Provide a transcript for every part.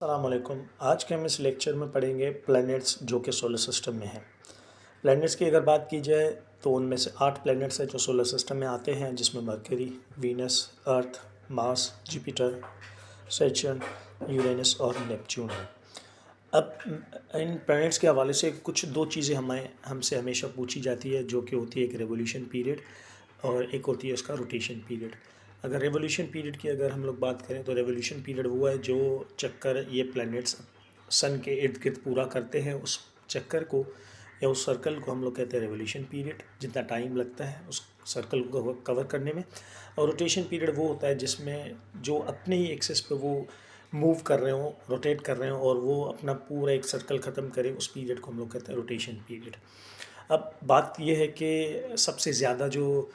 अस्सलामुअलैकुम। आज के हम इस लेक्चर में पढ़ेंगे प्लैनेट्स जो कि सोलर सिस्टम में हैं। प्लैनेट्स की अगर बात की जाए तो उनमें से 8 प्लैनेट्स हैं जो सोलर सिस्टम में आते हैं, जिसमें मरकरी, वीनस, अर्थ, मार्स, जुपिटर, सैटर्न, यूरेनस और नेपच्यून है। अब इन प्लैनेट्स के हवाले से कुछ दो चीज़ें हमसे हमेशा पूछी जाती है, जो कि होती है एक रेवोल्यूशन पीरियड और एक होती है उसका रोटेशन पीरियड। अगर रेवोल्यूशन पीरियड की अगर हम लोग बात करें तो रेवोल्यूशन पीरियड वो है जो चक्कर ये प्लैनेट्स सन के इर्द गिर्द पूरा करते हैं, उस चक्कर को या उस सर्कल को हम लोग कहते हैं रेवोल्यूशन पीरियड, जितना टाइम लगता है उस सर्कल को कवर करने में। और रोटेशन पीरियड वो होता है जिसमें जो अपने ही एक्सेस पे वो मूव कर रहे हों, रोटेट कर रहे हों और वो अपना पूरा एक सर्कल ख़त्म करें, उस पीरियड को हम लोग कहते हैं रोटेशन पीरियड। अब बात यह है कि सबसे ज़्यादा जो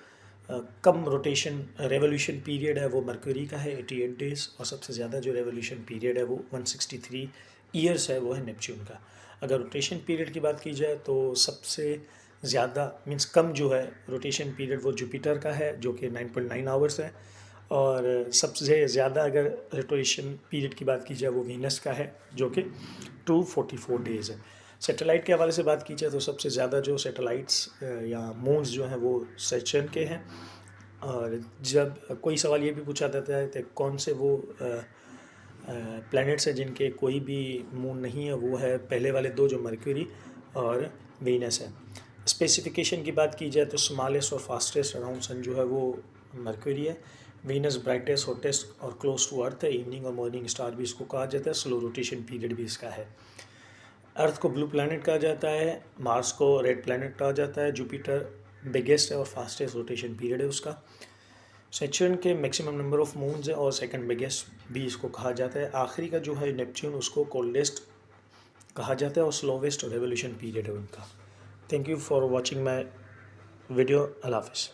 कम रोटेशन रेवोल्यूशन पीरियड है वो मरकरी का है 88 डेज़, और सबसे ज़्यादा जो रेवोल्यूशन पीरियड है वो 163 ईयर्स है, वो है नेपच्यून का। अगर रोटेशन पीरियड की बात की जाए तो सबसे ज़्यादा मीन्स कम जो है रोटेशन पीरियड वो जुपिटर का है, जो कि 9.9 आवर्स है। और सबसे ज़्यादा अगर रोटेशन पीरियड की बात की जाए वो वीनस का है, जो कि 244 डेज़ है। सैटेलाइट के हवाले से बात की जाए तो सबसे ज़्यादा जो सैटेलाइट्स या मून्स जो हैं वो सैटर्न के हैं। और जब कोई सवाल ये भी पूछा जाता है कि कौन से वो प्लैनेट्स हैं जिनके कोई भी मून नहीं है, वो है पहले वाले दो जो मरक्यूरी और वीनस है। स्पेसिफिकेशन की बात की जाए तो स्मॉलेस्ट और फास्टेस्ट अराउंड सन जो है वो मरक्यूरी है। वीनस ब्राइटेस्ट हॉटेस्ट और क्लोज टू अर्थ है, इवनिंग और मॉर्निंग स्टार भी इसको कहा जाता है, स्लो रोटेशन पीरियड भी इसका है। अर्थ को ब्लू प्लैनेट कहा जाता है, मार्स को रेड प्लैनेट कहा जाता है, जुपिटर बिगेस्ट है और फास्टेस्ट रोटेशन पीरियड है उसका। सैटर्न के मैक्सिमम नंबर ऑफ मून्स है और सेकंड बिगेस्ट भी इसको कहा जाता है। आखिरी का जो है नेपच्यून, उसको कोल्डेस्ट कहा जाता है और स्लोवेस्ट रेवोल्यूशन पीरियड है उनका। Thank you for watching my video. Allah हाफ़िज़।